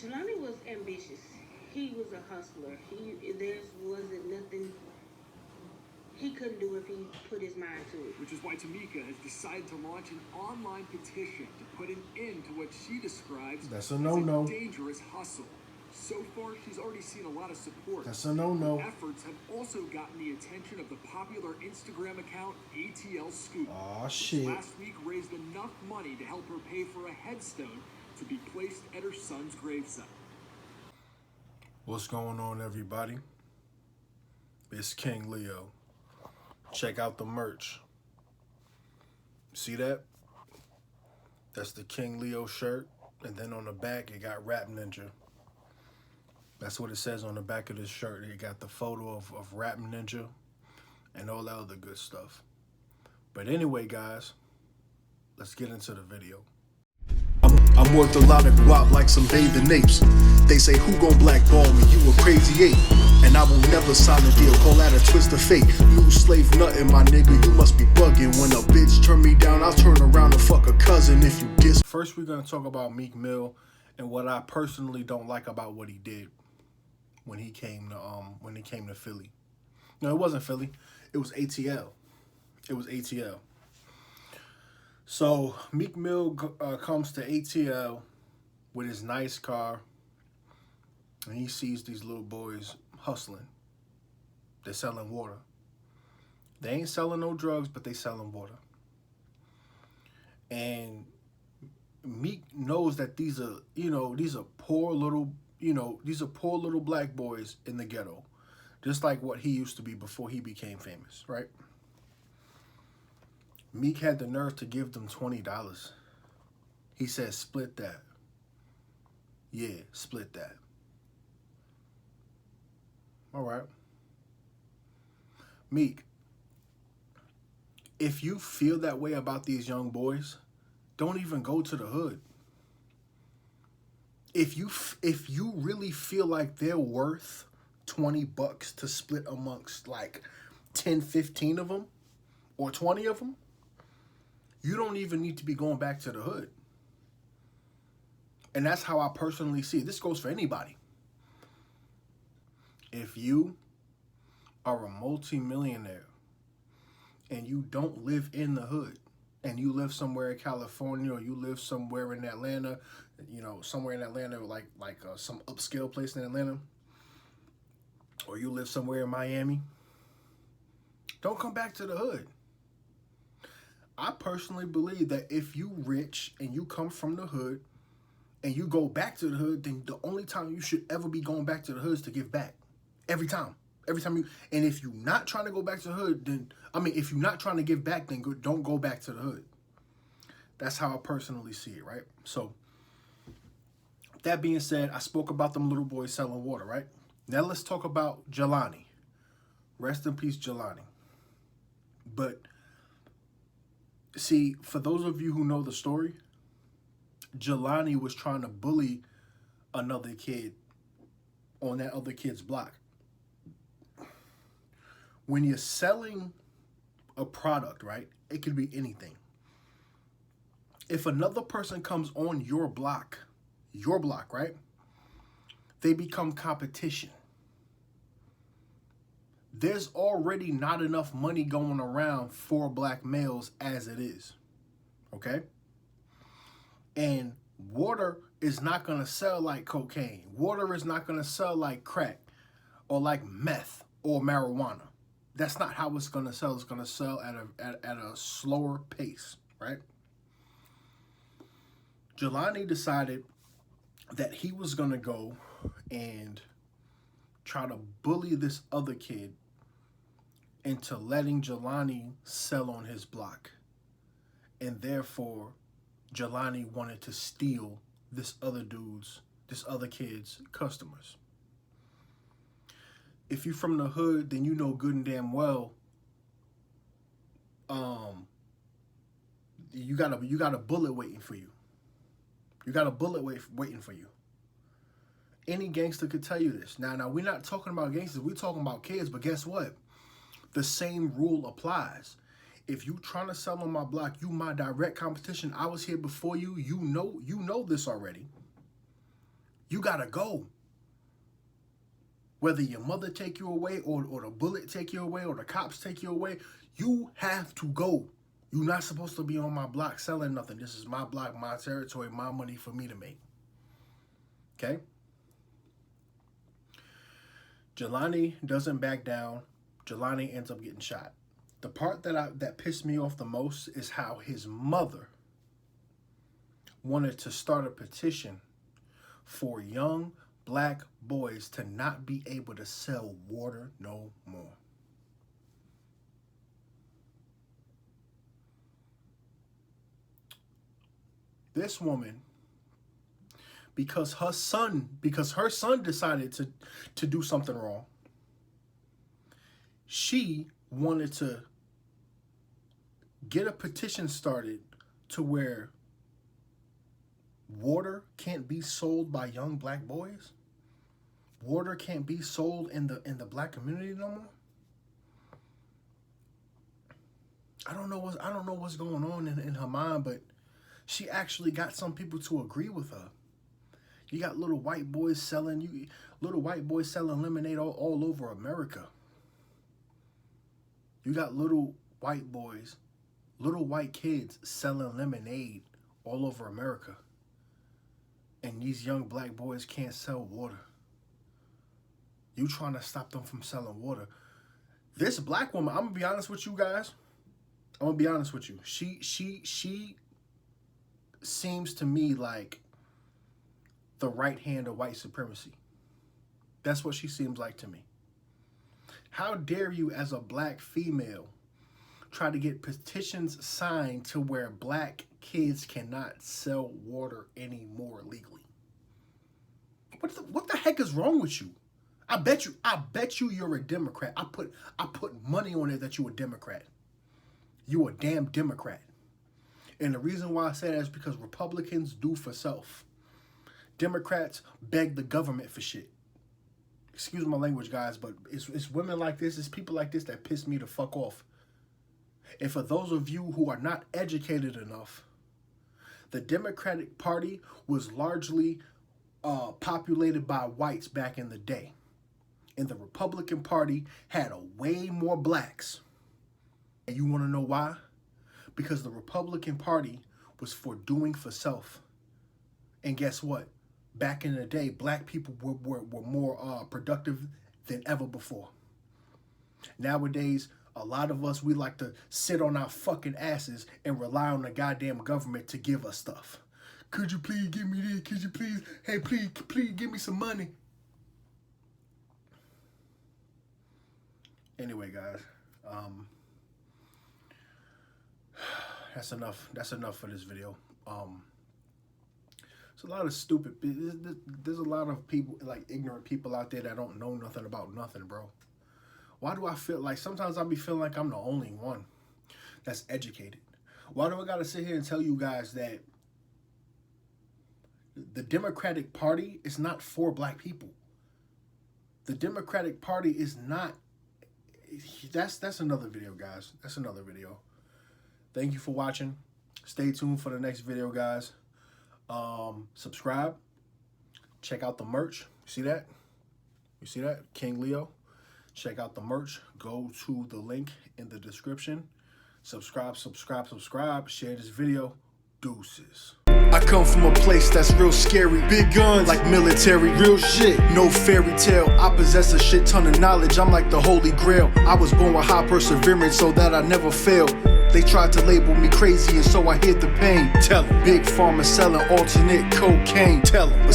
Jelani was ambitious. He was a hustler. There wasn't nothing he couldn't do if he put his mind to it. Which is why Tamika has decided to launch an online petition to put an end to what she describes as a dangerous hustle. So far, she's already seen a lot of support. That's a no-no. Her efforts have also gotten the attention of the popular Instagram account ATL Scoop. Aw, shit. Last week raised enough money to help her pay for a headstone to be placed at her son's gravesite. What's going on, everybody? It's King Leo. Check out the merch. See that? That's the King Leo shirt. And then on the back, it got Rap Ninja. That's what it says on the back of this shirt. It got the photo of Rap Ninja and all that other good stuff. But anyway, guys, let's get into the video. I'm worth a lot of guap like some bathing apes. They say, who gon' blackball me? You a crazy ape. And I will never sign a deal, call that a twist of fate. New slave nothing, my nigga, you must be bugging. When a bitch turn me down, I'll turn around and fuck a cousin if you diss. First, we're gonna talk about Meek Mill and what I personally don't like about what he did when he came to Philly. No, it wasn't Philly. It was ATL. It was ATL. So Meek Mill comes to ATL with his nice car, and he sees these little boys hustling. They're selling water. They ain't selling no drugs, but they selling water. And Meek knows that these are poor little black boys in the ghetto, just like what he used to be before he became famous, right? Meek had the nerve to give them $20. He said, split that. Yeah, split that. All right. Meek, if you feel that way about these young boys, don't even go to the hood. If you really feel like they're worth $20 to split amongst like 10, 15 of them or 20 of them, you don't even need to be going back to the hood. And that's how I personally see it. This goes for anybody. If you are a multimillionaire and you don't live in the hood, and you live somewhere in California, or you live somewhere in Atlanta, somewhere in Atlanta, like some upscale place in Atlanta, or you live somewhere in Miami, don't come back to the hood. I personally believe that if you rich and you come from the hood and you go back to the hood, then the only time you should ever be going back to the hood is to give back. Every time you, and if you're not trying to go back to the hood, then, if you're not trying to give back, then don't go back to the hood. That's how I personally see it, right? So, that being said, I spoke about them little boys selling water, right? Now let's talk about Jelani. Rest in peace, Jelani. But, see, for those of you who know the story, Jelani was trying to bully another kid on that other kid's block. When you're selling a product, right, it could be anything. If another person comes on your block, right, they become competition. There's already not enough money going around for black males as it is, okay? And water is not going to sell like cocaine. Water is not going to sell like crack or like meth or marijuana. That's not how it's going to sell. It's going to sell at a slower pace, right? Jelani decided that he was going to go and try to bully this other kid into letting Jelani sell on his block. And therefore, Jelani wanted to steal this other kid's customers. If you're from the hood, then you know good and damn well you got a bullet waiting for you. You got a bullet waiting for you. Any gangster could tell you this. Now we're not talking about gangsters, we're talking about kids, but guess what? The same rule applies. If you trying to sell on my block, you my direct competition. I was here before you. You know this already. You gotta go. Whether your mother take you away or the bullet take you away or the cops take you away, you have to go. You're not supposed to be on my block selling nothing. This is my block, my territory, my money for me to make. Okay? Jalanni doesn't back down. Jalanni ends up getting shot. The part that pissed me off the most is how his mother wanted to start a petition for young black boys to not be able to sell water no more. This woman, because her son decided to do something wrong, she wanted to get a petition started to where water can't be sold by young black boys. Water can't be sold in the black community no more. I don't know what's going on in her mind, but she actually got some people to agree with her. You got little white boys selling lemonade all over America. You got little white boys, little white kids selling lemonade all over America. And these young black boys can't sell water. You trying to stop them from selling water. This black woman, I'm gonna be honest with you guys. I'm gonna be honest with you. She seems to me like the right hand of white supremacy. That's what she seems like to me. How dare you, as a black female, try to get petitions signed to where black kids cannot sell water anymore legally? What the heck is wrong with you? I bet you you're a Democrat. I put money on it that you a Democrat. You a damn Democrat. And the reason why I say that is because Republicans do for self. Democrats beg the government for shit. Excuse my language, guys, but it's women like this, it's people like this that piss me the fuck off. And for those of you who are not educated enough, the Democratic Party was largely populated by whites back in the day. And the Republican Party had way more blacks. And you want to know why? Because the Republican Party was for doing for self. And guess what? Back in the day, black people were more productive than ever before. Nowadays, a lot of us, we like to sit on our fucking asses and rely on the goddamn government to give us stuff. Could you please give me this? Could you please? Hey, please give me some money. Anyway, guys, that's enough. That's enough for this video. There's a lot of stupid. There's a lot of people, like ignorant people out there that don't know nothing about nothing, bro. Why do I feel like sometimes I be feeling like I'm the only one that's educated? Why do I gotta sit here and tell you guys that the Democratic Party is not for black people? The Democratic Party is not. That's another video, guys. That's another video. Thank you for watching. Stay tuned for the next video, guys. Subscribe. Check out the merch. You see that? You see that? King Leo. Check out the merch. Go to the link in the description. Subscribe. Share this video. Deuces. I come from a place that's real scary. Big guns, like military, real shit, no fairy tale. I possess a shit ton of knowledge, I'm like the holy grail. I was born with high perseverance so that I never fail. They tried to label me crazy and so I hid the pain. Tell 'em. Big pharma selling alternate cocaine. Tell 'em.